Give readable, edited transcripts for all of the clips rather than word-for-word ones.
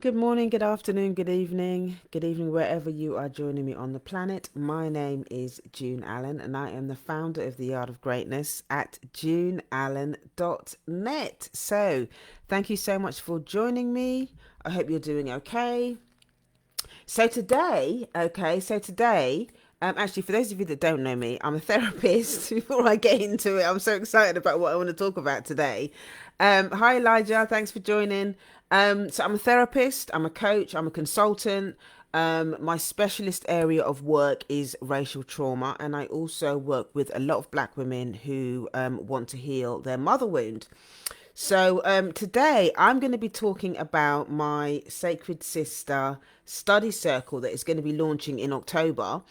Good morning, good afternoon, good evening, wherever you are joining me on the planet. My name is June Allen, and I am the founder of the Art of Greatness at juneallen.net. So, thank you so much for joining me. I hope you're doing okay. Actually, for those of you that don't know me, I'm a therapist. Before I get into it, I'm so excited about what I want to talk about today. Hi, Elijah. Thanks for joining. So, I'm a therapist, I'm a coach, I'm a consultant. My specialist area of work is racial trauma, and I also work with a lot of black women who want to heal their mother wound. So today I'm going to be talking about my Sacred Sister study circle that is going to be launching in October.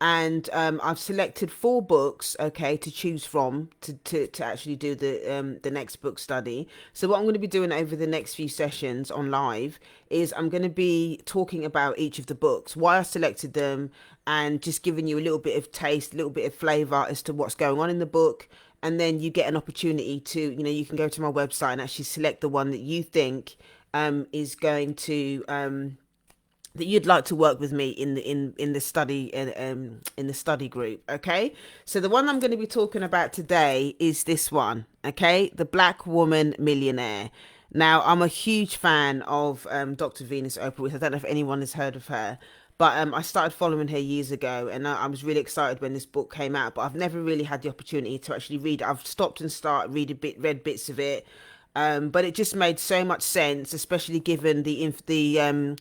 And I've selected 4 books, okay, to choose from to actually do the next book study. So what I'm going to be doing over the next few sessions on live is I'm going to be talking about each of the books, why I selected them, and just giving you a little bit of taste, a little bit of flavor as to what's going on in the book. And then you get an opportunity to, you can go to my website and actually select the one that you think is going to that you'd like to work with me in the study in the study group. Okay, so the one I'm going to be talking about today is this one. Okay, the Black Woman Millionaire. Now, I'm a huge fan of Dr. Venus Opal. I don't know if anyone has heard of her, but I started following her years ago, and I was really excited when this book came out. But I've never really had the opportunity to actually read it. I've stopped and read bits of it, but it just made so much sense, especially given the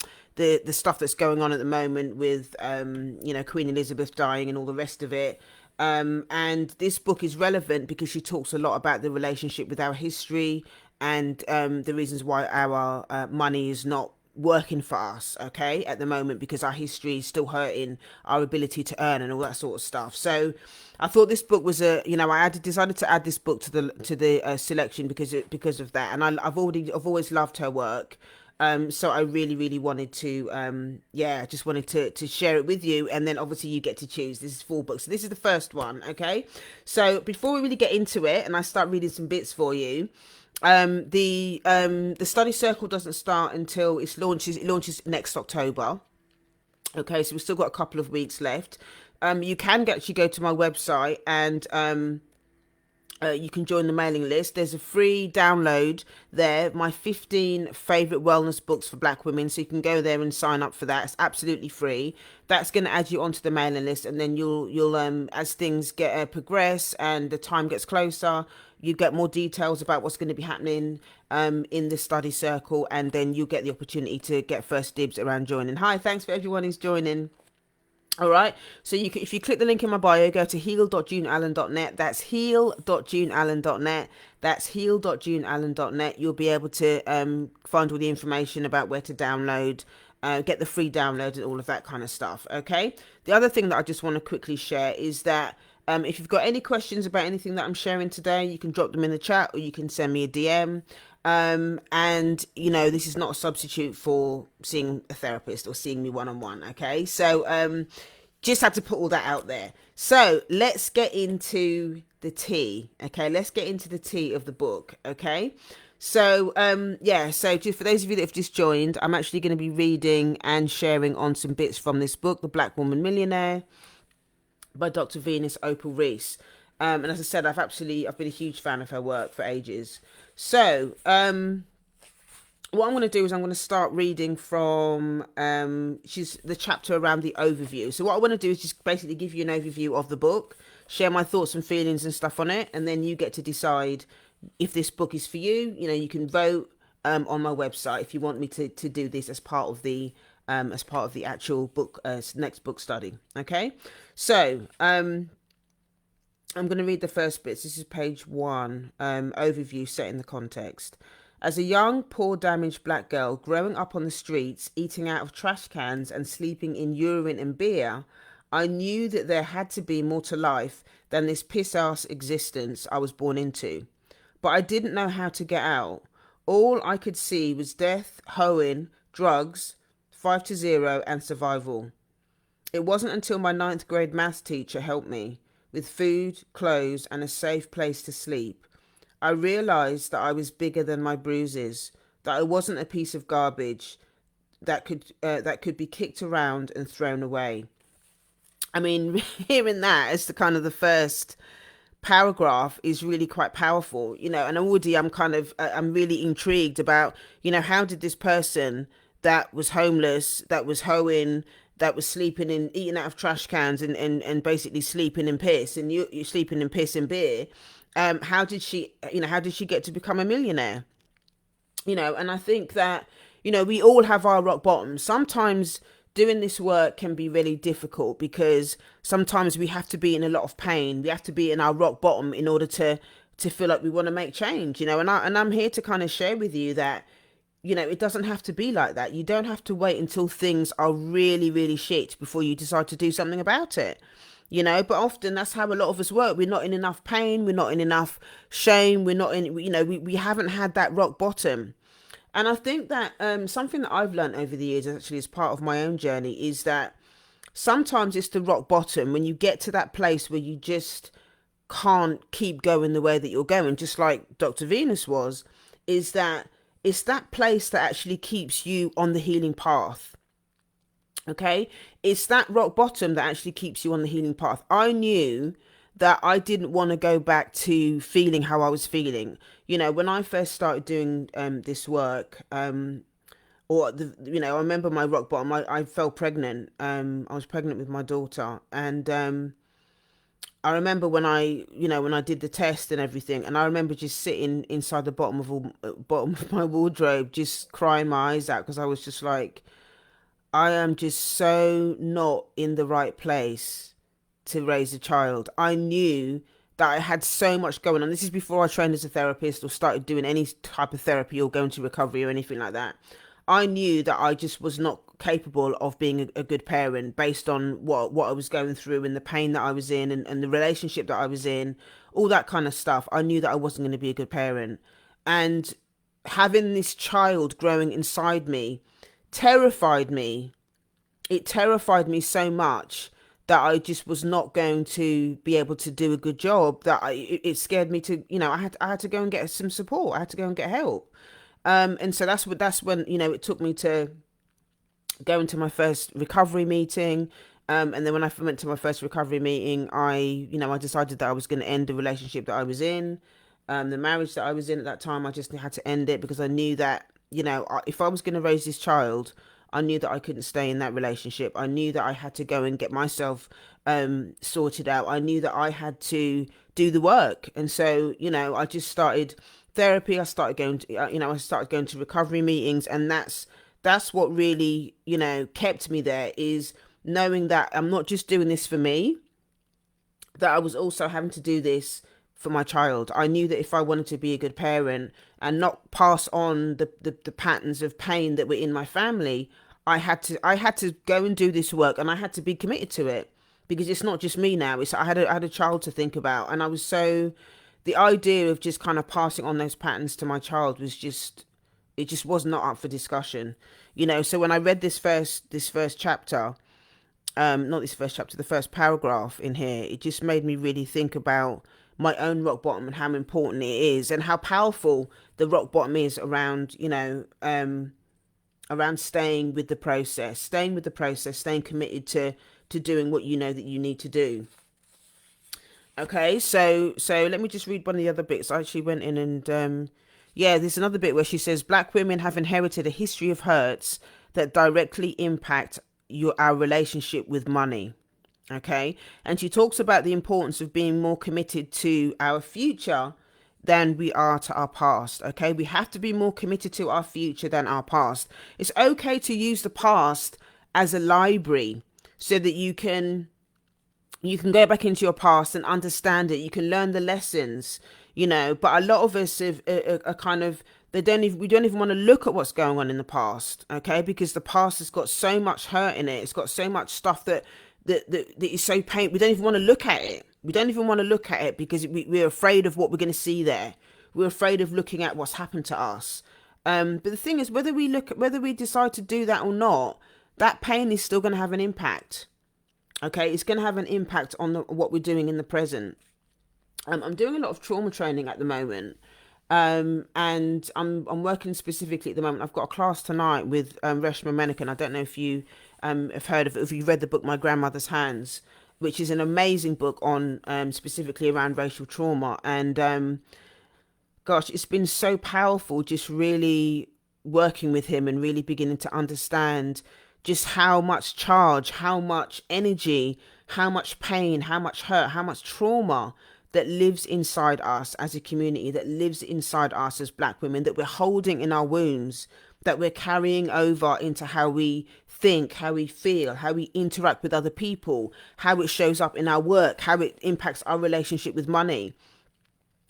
stuff that's going on at the moment with Queen Elizabeth dying and all the rest of it. And this book is relevant because she talks a lot about the relationship with our history and the reasons why our money is not working for us, okay, at the moment, because our history is still hurting our ability to earn and all that sort of stuff. So I thought this book was decided to add this book to the selection because of that. And I've always loved her work. So I really, really wanted to, just wanted to share it with you. And then obviously you get to choose. This is 4 books. So this is the first one. Okay. So before we really get into it and I start reading some bits for you, the study circle doesn't start until it launches next October. Okay. So we've still got a couple of weeks left. You can actually go to my website and, you can join the mailing list. There's a free download there, my 15 favorite wellness books for black women. So you can go there and sign up for that. It's absolutely free. That's going to add you onto the mailing list. And then you'll as things get progress and the time gets closer, you get more details about what's going to be happening in the study circle. And then you get the opportunity to get first dibs around joining. Hi, thanks for everyone who's joining. All right. So if you click the link in my bio, go to heal.juneallen.net. That's heal.juneallen.net. That's heal.juneallen.net. You'll be able to find all the information about where to download, get the free download and all of that kind of stuff. Okay. The other thing that I just want to quickly share is that if you've got any questions about anything that I'm sharing today, you can drop them in the chat or you can send me a DM. And this is not a substitute for seeing a therapist or seeing me one-on-one. Okay. So, just had to put all that out there. So let's get into the tea. Okay. Let's get into the tea of the book. Okay. So, so just for those of you that have just joined, I'm actually going to be reading and sharing on some bits from this book, The Black Woman Millionaire by Dr. Venus Opal Reese. And as I said, I've been a huge fan of her work for ages. So, what I'm going to do is I'm going to start reading from she's the chapter around the overview. So what I want to do is just basically give you an overview of the book, share my thoughts and feelings and stuff on it, and then you get to decide if this book is for you. You can vote on my website if you want me to do this as part of the actual book next book study. Okay, so I'm going to read the first bits. This is page 1, overview, setting the context. As a young, poor, damaged black girl growing up on the streets, eating out of trash cans and sleeping in urine and beer, I knew that there had to be more to life than this piss-ass existence I was born into. But I didn't know how to get out. All I could see was death, hoeing, drugs, 5-0, and survival. It wasn't until my 9th grade maths teacher helped me, with food, clothes, and a safe place to sleep, I realised that I was bigger than my bruises, that I wasn't a piece of garbage, that could be kicked around and thrown away. I mean, hearing that as the kind of the first paragraph is really quite powerful, and already I'm really intrigued about, how did this person that was homeless, that was hoeing, that was sleeping in, eating out of trash cans, and basically sleeping in piss, and you're sleeping in piss and beer, how did she get to become a millionaire? And I think that, we all have our rock bottom. Sometimes doing this work can be really difficult because sometimes we have to be in a lot of pain. We have to be in our rock bottom in order to feel like we want to make change, and I'm here to kind of share with you that, it doesn't have to be like that. You don't have to wait until things are really, really shit before you decide to do something about it. But often that's how a lot of us work. We're not in enough pain. We're not in enough shame. We're not in, we haven't had that rock bottom. And I think that something that I've learned over the years, actually, as part of my own journey, is that sometimes it's the rock bottom when you get to that place where you just can't keep going the way that you're going, just like Dr. Venus was, is that it's that place that actually keeps you on the healing path. Okay, it's that rock bottom that actually keeps you on the healing path. I knew that I didn't want to go back to feeling how I was feeling. When I first started doing this work, I remember my rock bottom. I fell pregnant. I was pregnant with my daughter, and I remember when I did the test and everything, and I remember just sitting inside the bottom of my wardrobe, just crying my eyes out because I was just like, I am just so not in the right place to raise a child. I knew that I had so much going on. This is before I trained as a therapist or started doing any type of therapy or going to recovery or anything like that. I knew that I just was not capable of being a good parent based on what I was going through and the pain that I was in, and the relationship that I was in, all that kind of stuff. I knew that I wasn't going to be a good parent. And having this child growing inside me terrified me. It terrified me so much that I just was not going to be able to do a good job, that it scared me to, I had to go and get some support. I had to go and get help. And so that's when, it took me to go into my first recovery meeting. And then when I went to my first recovery meeting, I decided that I was going to end the relationship that I was in, the marriage that I was in at that time. I just had to end it because I knew that, if I was going to raise this child, I knew that I couldn't stay in that relationship. I knew that I had to go and get myself sorted out. I knew that I had to do the work. And so, I just started therapy. I started going to, I started going to recovery meetings. And that's what really, kept me there, is knowing that I'm not just doing this for me, that I was also having to do this for my child. I knew that if I wanted to be a good parent and not pass on the patterns of pain that were in my family, I had to go and do this work, and I had to be committed to it, because it's not just me now. I had a child to think about, and the idea of just kind of passing on those patterns to my child was just, it just was not up for discussion. So when I read this first chapter, not this first chapter, the first paragraph in here, it just made me really think about my own rock bottom and how important it is, and how powerful the rock bottom is around, around staying with the process, staying committed to doing what you know that you need to do. Okay, so let me just read one of the other bits. I actually went in and there's another bit where she says, Black women have inherited a history of hurts that directly impact our relationship with money. Okay, and she talks about the importance of being more committed to our future than we are to our past. Okay, we have to be more committed to our future than our past. It's okay to use the past as a library so that you can go back into your past and understand it. You can learn the lessons, but a lot of us are kind of, we don't even want to look at what's going on in the past. Okay, because the past has got so much hurt in it. It's got so much stuff that is so painful. We don't even want to look at it. We don't even want to look at it because we're afraid of what we're going to see there. We're afraid of looking at what's happened to us. But the thing is, whether we decide to do that or not, that pain is still going to have an impact. Okay, it's going to have an impact on what we're doing in the present. I'm doing a lot of trauma training at the moment. And I'm working specifically at the moment. I've got a class tonight with Reshma Mencken. I don't know if you have heard of it, if you've read the book My Grandmother's Hands, which is an amazing book on specifically around racial trauma. And gosh, it's been so powerful just really working with him and really beginning to understand just how much charge, how much energy, how much pain, how much hurt, how much trauma that lives inside us as a community, that lives inside us as Black women, that we're holding in our wombs, that we're carrying over into how we think, how we feel, how we interact with other people, how it shows up in our work, how it impacts our relationship with money.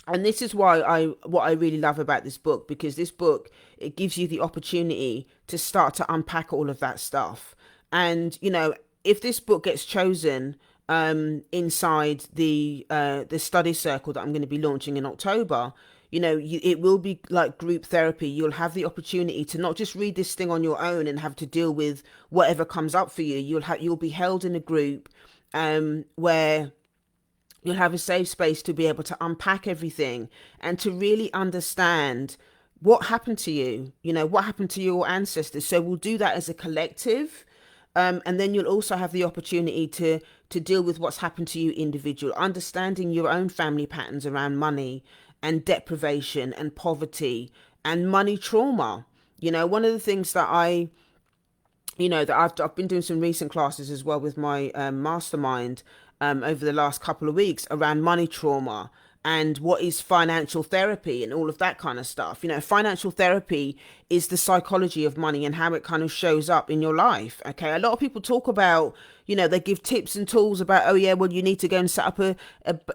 And this is why what I really love about this book, because this book, it gives you the opportunity to start to unpack all of that stuff. And if this book gets chosen inside the study circle that I'm going to be launching in October, it will be like group therapy. You'll have the opportunity to not just read this thing on your own and have to deal with whatever comes up for you. You'll be held in a group where you'll have a safe space to be able to unpack everything and to really understand what happened to you, what happened to your ancestors. So we'll do that as a collective. And then you'll also have the opportunity to deal with what's happened to you individual, understanding your own family patterns around money and deprivation and poverty and money trauma. One of the things that I've been doing some recent classes as well with my mastermind over the last couple of weeks around money trauma and what is financial therapy and all of that kind of stuff. Financial therapy is the psychology of money and how it kind of shows up in your life. Okay. A lot of people talk about, they give tips and tools about, oh yeah, well, you need to go and set up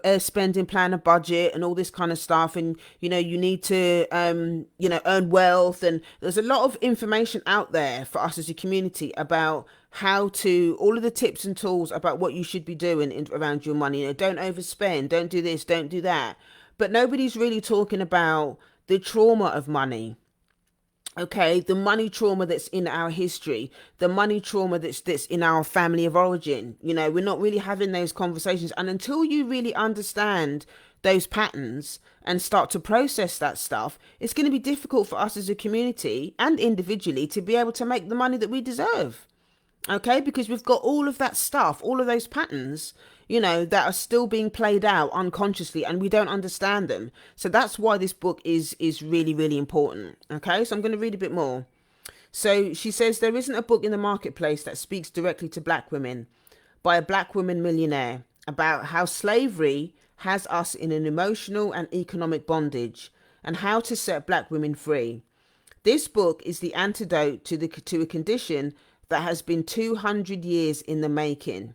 a spending plan, a budget and all this kind of stuff. And, you need to, earn wealth. And there's a lot of information out there for us as a community about all of the tips and tools about what you should be doing around your money. Don't overspend, don't do this, don't do that. But nobody's really talking about the trauma of money. Okay, the money trauma that's in our history, the money trauma that's in our family of origin. We're not really having those conversations. And until you really understand those patterns and start to process that stuff, it's going to be difficult for us as a community and individually to be able to make the money that we deserve. Okay, because we've got all of that stuff, all of those patterns, that are still being played out unconsciously and we don't understand them. So that's why this book is really, really important. Okay, so I'm going to read a bit more. So she says, there isn't a book in the marketplace that speaks directly to Black women by a Black woman millionaire about how slavery has us in an emotional and economic bondage and how to set Black women free. This book is the antidote to a condition that has been 200 years in the making.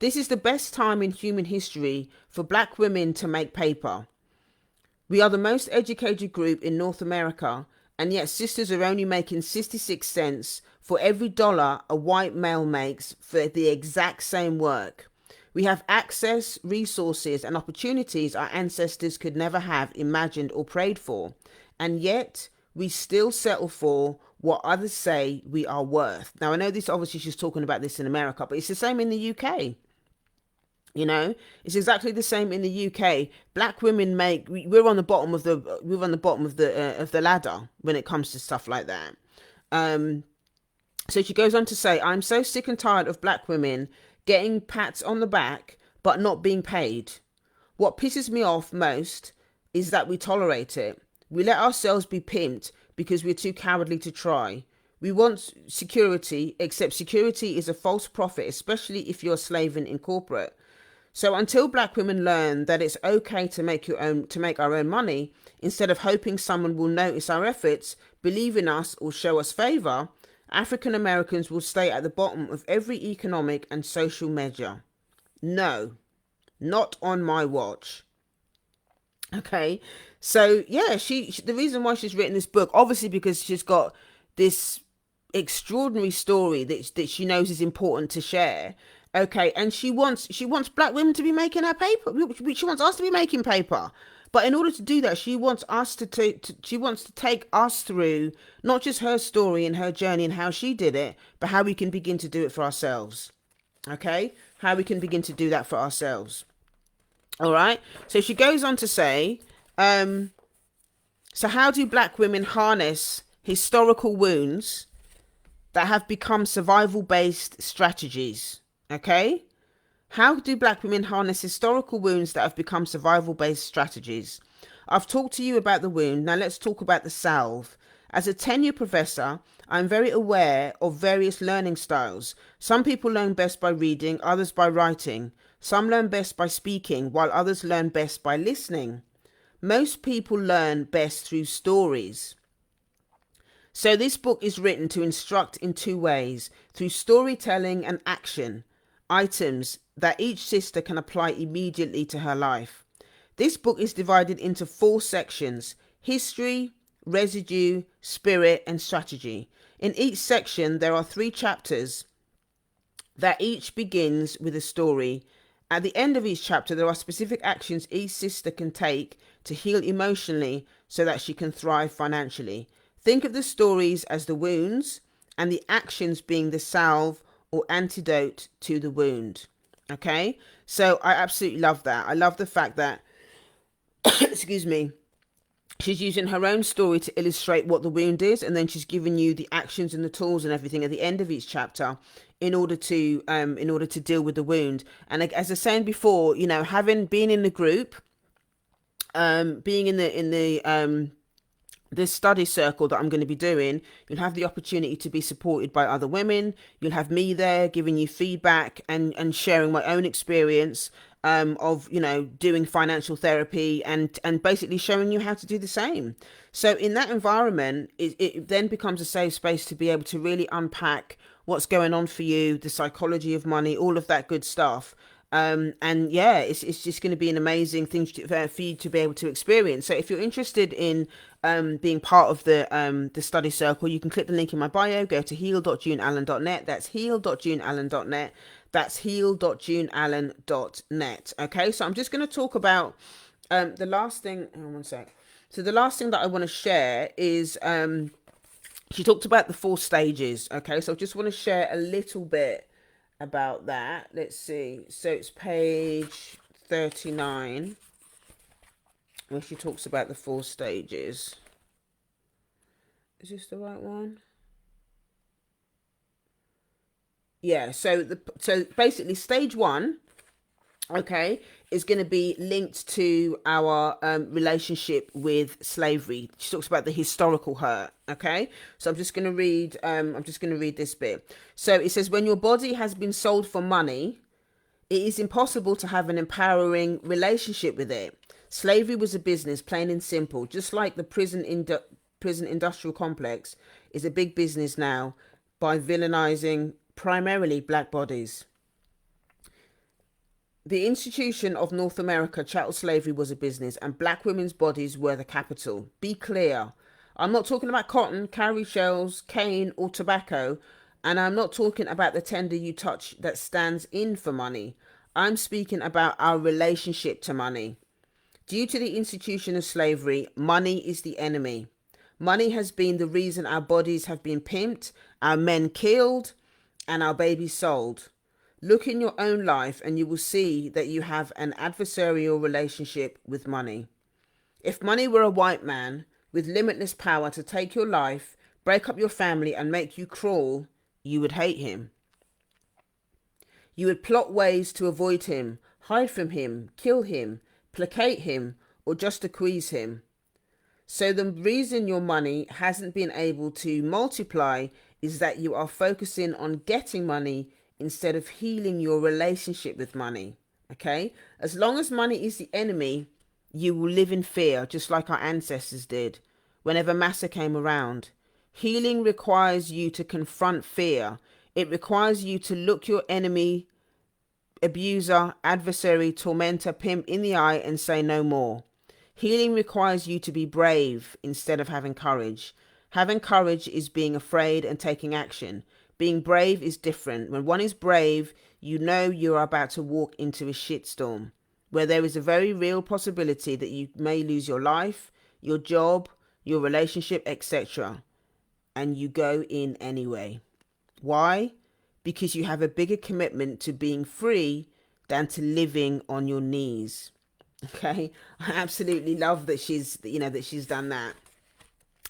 This is the best time in human history for Black women to make paper. We are the most educated group in North America, and yet sisters are only making 66 cents for every dollar a white male makes for the exact same work. We have access, resources, and opportunities our ancestors could never have imagined or prayed for, and yet we still settle for what others say we are worth. Now, I know this, obviously she's talking about this in America, but it's the same in the UK. It's exactly the same in the UK. Black women we're on the bottom of the ladder when it comes to stuff like that. So she goes on to say, I'm so sick and tired of Black women getting pats on the back, but not being paid. What pisses me off most is that we tolerate it. We let ourselves be pimped because we're too cowardly to try. We want security, except security is a false profit, especially if you're slaving in corporate. So until Black women learn that it's okay to make our own money, instead of hoping someone will notice our efforts, believe in us, or show us favor, African Americans will stay at the bottom of every economic and social measure. No, not on my watch. Okay, so yeah, the reason why she's written this book, obviously because she's got this extraordinary story that she knows is important to share. Okay, and she wants Black women to be making her paper. She wants us to be making paper. But in order to do that, she wants us to take us through not just her story and her journey and how she did it, but how we can begin to do it for ourselves. Okay, how we can begin to do that for ourselves. All right. So she goes on to say, So how do black women harness historical wounds that have become survival-based strategies? Okay? How do black women harness historical wounds that have become survival-based strategies? I've talked to you about the wound. Now let's talk about the salve. As a tenure professor, I'm very aware of various learning styles. Some people learn best by reading, others by writing. Some learn best by speaking, while others learn best by listening. Most people learn best through stories. So this book is written to instruct in two ways, through storytelling and action, items that each sister can apply immediately to her life. This book is divided into 4 sections: history, residue, spirit, and strategy. In each section, there are 3 chapters that each begins with a story. At the end of each chapter, there are specific actions each sister can take to heal emotionally so that she can thrive financially. Think of the stories as the wounds and the actions being the salve or antidote to the wound. Okay, so I absolutely love that. I love the fact that, excuse me, she's using her own story to illustrate what the wound is, and then she's giving you the actions and the tools and everything at the end of each chapter in order to deal with the wound. And like, as I was saying before, you know, having been in the group, being in the this study circle that I'm going to be doing, you'll have the opportunity to be supported by other women. You'll have me there giving you feedback and sharing my own experience of, you know, doing financial therapy and basically showing you how to do the same. So in that environment, it then becomes a safe space to be able to really unpack what's going on for you, the psychology of money, all of that good stuff. And yeah, it's just going to be an amazing thing for you to be able to experience. So if you're interested in being part of the study circle, you can click the link in my bio, go to heal.juneallen.net. That's heal.juneallen.net. That's heal.juneallen.net. Okay, so I'm just going to talk about the last thing. Hang on one sec. So the last thing that I want to share is she talked about the 4 stages. Okay, so I just want to share a little bit about that. Let's see. So it's page 39 where she talks about the 4 stages. Is this the right one? Yeah, so basically stage 1, okay, is going to be linked to our relationship with slavery. She talks about the historical hurt. Okay, so I'm just going to read this bit. So it says, when your body has been sold for money, it is impossible to have an empowering relationship with it. Slavery was a business, plain and simple, just like the prison industrial complex is a big business now by villainizing primarily black bodies. The institution of North America, chattel slavery was a business, and black women's bodies were the capital. Be clear. I'm not talking about cotton, cowrie shells, cane, or tobacco, and I'm not talking about the tender you touch that stands in for money. I'm speaking about our relationship to money. Due to the institution of slavery, money is the enemy. Money has been the reason our bodies have been pimped, our men killed, and our babies sold. Look in your own life and you will see that you have an adversarial relationship with money. If money were a white man with limitless power to take your life, break up your family, and make you crawl, you would hate him. You would plot ways to avoid him, hide from him, kill him, placate him, or just acquiesce him. So the reason your money hasn't been able to multiply is that you are focusing on getting money instead of healing your relationship with money. Okay? As long as money is the enemy, you will live in fear, just like our ancestors did whenever Massa came around. Healing requires you to confront fear. It requires you to look your enemy, abuser, adversary, tormentor, pimp in the eye and say no more. Healing requires you to be brave instead of having courage. Having courage is being afraid and taking action. Being brave is different. When one is brave, you know you are about to walk into a shitstorm where there is a very real possibility that you may lose your life, your job, your relationship, etc. And you go in anyway. Why? Because you have a bigger commitment to being free than to living on your knees. Okay, I absolutely love that she's done that.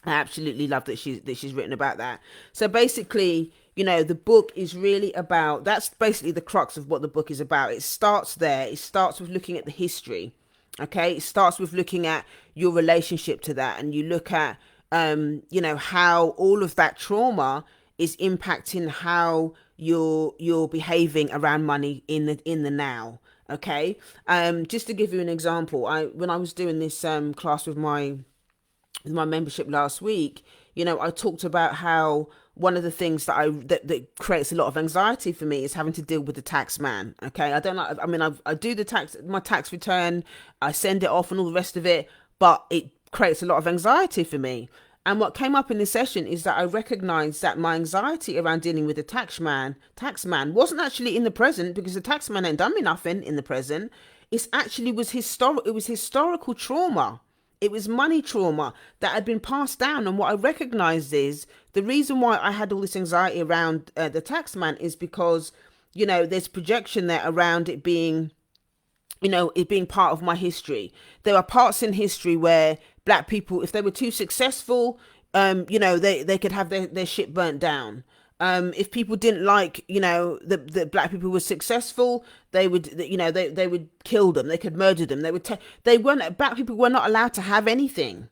I absolutely love that she's written about that. So basically, the book is really about, that's basically the crux of what the book is about. It starts there. It starts with looking at the history. Okay, it starts with looking at your relationship to that, and you look at how all of that trauma is impacting how you're behaving around money in the now. Okay, just to give you an example, when I was doing this class with my membership last week, I talked about how one of the things that creates a lot of anxiety for me is having to deal with the tax man. Okay, I don't like. I mean, I do my tax return, I send it off, and all the rest of it, but it creates a lot of anxiety for me. And what came up in this session is that I recognized that my anxiety around dealing with the tax man wasn't actually in the present, because the tax man ain't done me nothing in the present. It actually was historical. It was historical trauma. It was money trauma that had been passed down. And what I recognized is the reason why I had all this anxiety around the tax man is because, there's projection there around it being, it being part of my history. There are parts in history where black people, if they were too successful, they could have their shit burnt down. If people didn't like, the black people were successful, they would, they would kill them. They could murder them. Black people were not allowed to have anything.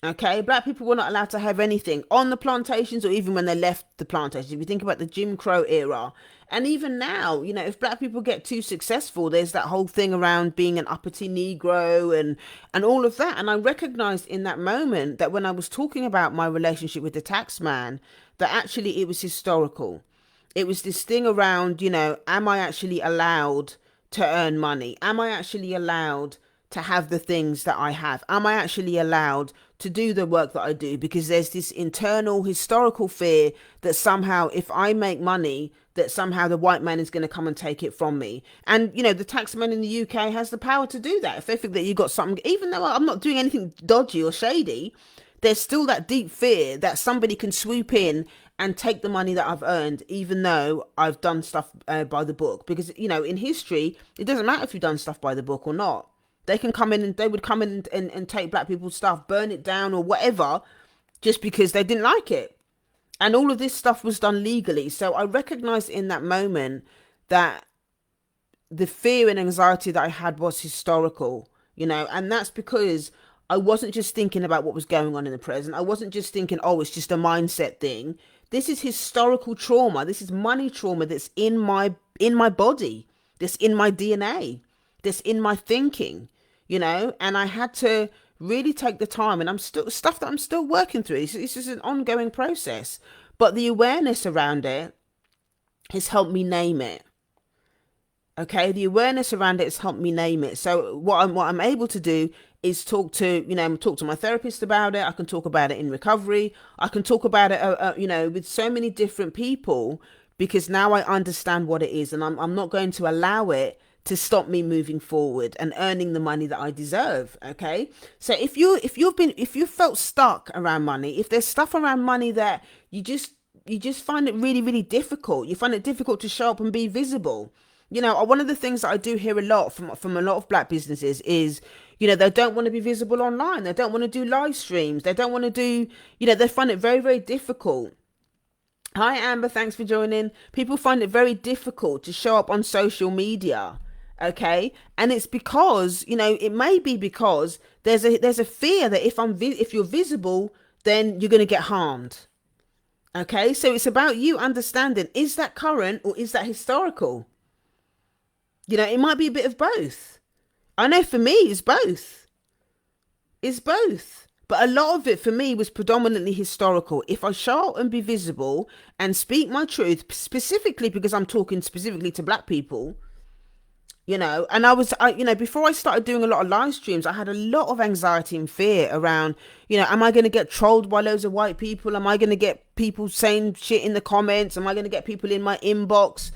Okay, black people were not allowed to have anything on the plantations, or even when they left the plantations. If you think about the Jim Crow era, and even now, if black people get too successful, there's that whole thing around being an uppity Negro and all of that. And I recognized in that moment that when I was talking about my relationship with the tax man, that actually it was historical. It was this thing around, am I actually allowed to earn money? Am I actually allowed to have the things that I have? Am I actually allowed to do the work that I do? Because there's this internal historical fear that somehow if I make money, that somehow the white man is going to come and take it from me. And, the taxman in the UK has the power to do that. If they think that you got something, even though I'm not doing anything dodgy or shady, there's still that deep fear that somebody can swoop in and take the money that I've earned, even though I've done stuff by the book. Because, in history, it doesn't matter if you've done stuff by the book or not. They can come in and they would come in and take black people's stuff, burn it down or whatever, just because they didn't like it. And all of this stuff was done legally. So I recognized in that moment that the fear and anxiety that I had was historical, and that's because I wasn't just thinking about what was going on in the present. I wasn't just thinking, oh, it's just a mindset thing. This is historical trauma. This is money trauma that's in my body, that's in my DNA, that's in my thinking, and I had to really take the time, and I'm still working through. This is an ongoing process, but the awareness around it has helped me name it. Okay, the awareness around it has helped me name it. So what I'm able to do is talk to my therapist about it. I can talk about it in recovery. I can talk about it, with so many different people, because now I understand what it is, and I'm not going to allow it to stop me moving forward and earning the money that I deserve. Okay, so if you felt stuck around money, if there's stuff around money that you just find it really, really difficult, you find it difficult to show up and be visible. One of the things that I do hear a lot from a lot of black businesses is, they don't want to be visible online. They don't want to do live streams. They don't want to do, they find it very, very difficult. Hi, Amber. Thanks for joining. People find it very difficult to show up on social media. Okay. And it's because, it may be because there's a fear that if you're visible, then you're going to get harmed. Okay. So it's about you understanding, is that current or is that historical? It might be a bit of both. I know for me, it's both. It's both. But a lot of it for me was predominantly historical. If I show up and be visible and speak my truth, specifically because I'm talking specifically to black people, and before I started doing a lot of live streams, I had a lot of anxiety and fear around, am I going to get trolled by loads of white people? Am I going to get people saying shit in the comments? Am I going to get people in my inbox?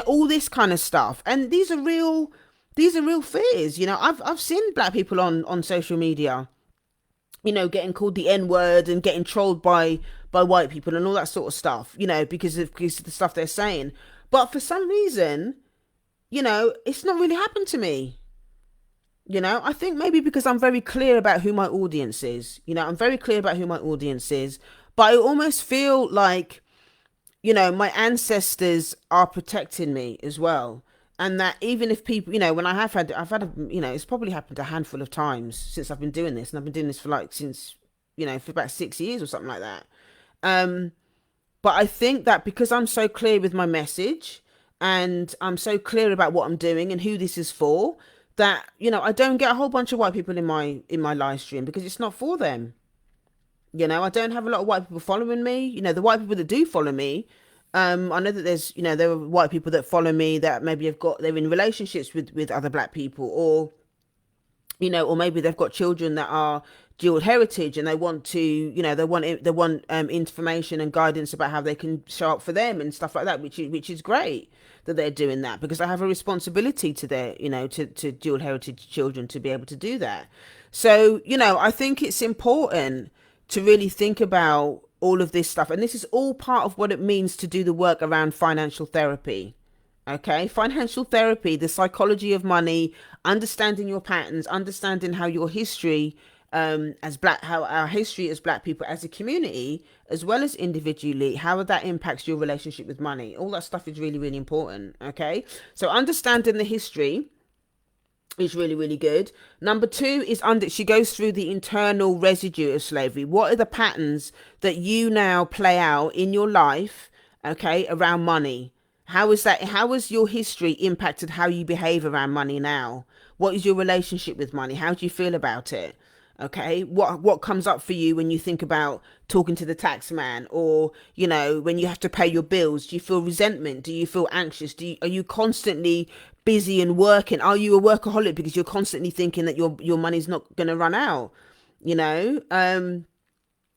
All this kind of stuff. And these are real fears. I've seen black people on social media, getting called the N-word and getting trolled by white people and all that sort of stuff, because of the stuff they're saying. But for some reason, it's not really happened to me. I think maybe because I'm very clear about who my audience is. I'm very clear about who my audience is, but I almost feel like, my ancestors are protecting me as well. And that even if people, when it's probably happened a handful of times since I've been doing this, and I've been doing this for like since, for about 6 years or something like that. Um, but I think that because I'm so clear with my message and I'm so clear about what I'm doing and who this is for, that, I don't get a whole bunch of white people in my live stream because it's not for them. I don't have a lot of white people following me. The white people that do follow me, I know that there are white people that follow me that maybe they're in relationships with other black people, or maybe they've got children that are dual heritage and they want to, they want information and guidance about how they can show up for them and stuff like that, which is great that they're doing that, because they have a responsibility to their, to dual heritage children to be able to do that. So, I think it's important to really think about all of this stuff. And this is all part of what it means to do the work around financial therapy. Okay, financial therapy, the psychology of money, understanding your patterns, understanding how your history, how our history as black people, as a community, as well as individually, how that impacts your relationship with money. All that stuff is really, really important. Okay, so understanding the history is really, really good. Number two is she goes through the internal residue of slavery. What are the patterns that you now play out in your life, okay, around money? How has your history impacted how you behave around money now? What is your relationship with money? How do you feel about it? Okay, what comes up for you when you think about talking to the tax man, or when you have to pay your bills? Do you feel resentment? Do you feel anxious? Are you constantly busy and working? Are you a workaholic because you're constantly thinking that your money's not going to run out? You know,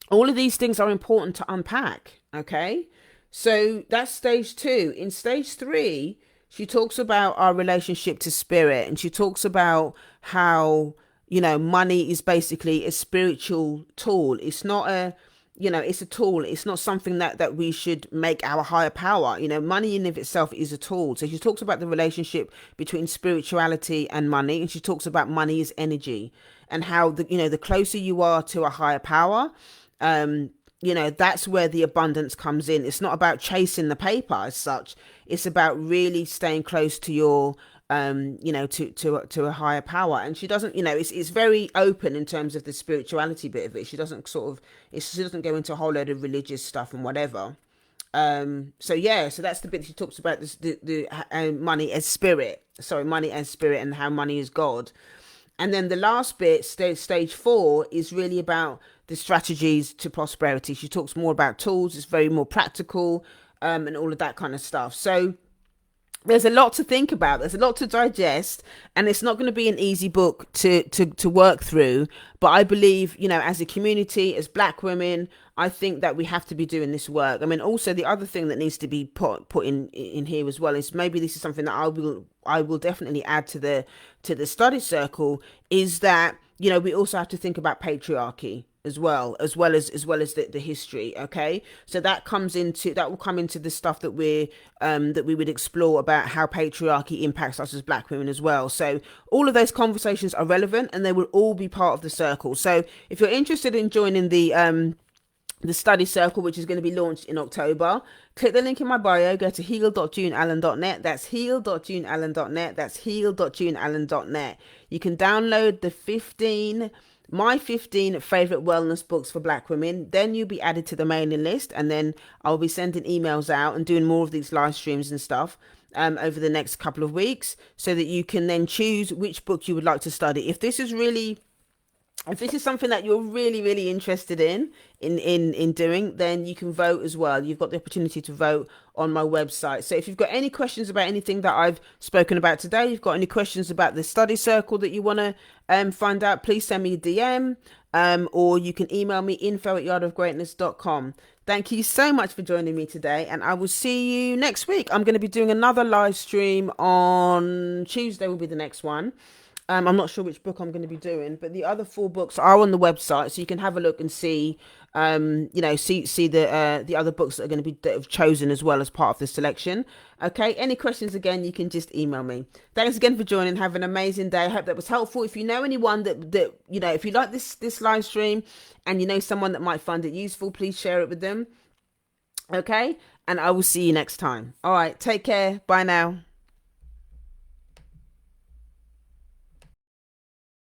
all of these things are important to unpack. Okay, so that's stage two. In stage three, she talks about our relationship to spirit, and she talks about how, money is basically a spiritual tool. It's not it's a tool. It's not something that we should make our higher power. Money in of itself is a tool. So she talks about the relationship between spirituality and money, and she talks about money as energy, and how the closer you are to a higher power, that's where the abundance comes in. It's not about chasing the paper as such. It's about really staying close to your to a higher power. And she doesn't, it's very open in terms of the spirituality bit of it. She doesn't she doesn't go into a whole load of religious stuff and whatever. So yeah, so that's the bit she talks about, the money as spirit. Sorry, money as spirit, and how money is God. And then the last bit, stage four, is really about the strategies to prosperity. She talks more about tools. It's very more practical, and all of that kind of stuff. So there's a lot to think about. There's a lot to digest, and it's not going to be an easy book to work through. But I believe, as a community, as black women, I think that we have to be doing this work. I mean, also the other thing that needs to be put in here as well is, maybe this is something that I will definitely add to the study circle, is that, we also have to think about patriarchy as well as the history. Okay, so that will come into the stuff that we would explore about how patriarchy impacts us as black women as well. So all of those conversations are relevant, and they will all be part of the circle. So if you're interested in joining the study circle, which is going to be launched in October, click the link in my bio, go to heal.juneallen.net. That's heal.juneallen.net. That's heal.juneallen.net. You can download my 15 favorite wellness books for black women. Then you'll be added to the mailing list, and then I'll be sending emails out and doing more of these live streams and stuff over the next couple of weeks, so that you can then choose which book you would like to study. If this is something that you're really, really interested in doing, then you can vote as well. You've got the opportunity to vote on my website. So if you've got any questions about anything that I've spoken about today, you've got any questions about the study circle that you want to find out, please send me a DM, or you can email me, info@yardofgreatness.com. Thank you so much for joining me today, and I will see you next week. I'm going to be doing another live stream on Tuesday, will be the next one. I'm not sure which book I'm going to be doing, but the other 4 books are on the website, so you can have a look and see see the other books that are going to be that have chosen as well as part of the selection. Okay, any questions again, you can just email me. Thanks again for joining. Have an amazing day. I hope that was helpful. If you know anyone that if you like this live stream and you know someone that might find it useful, please share it with them. Okay, and I will see you next time. All right, take care. Bye now.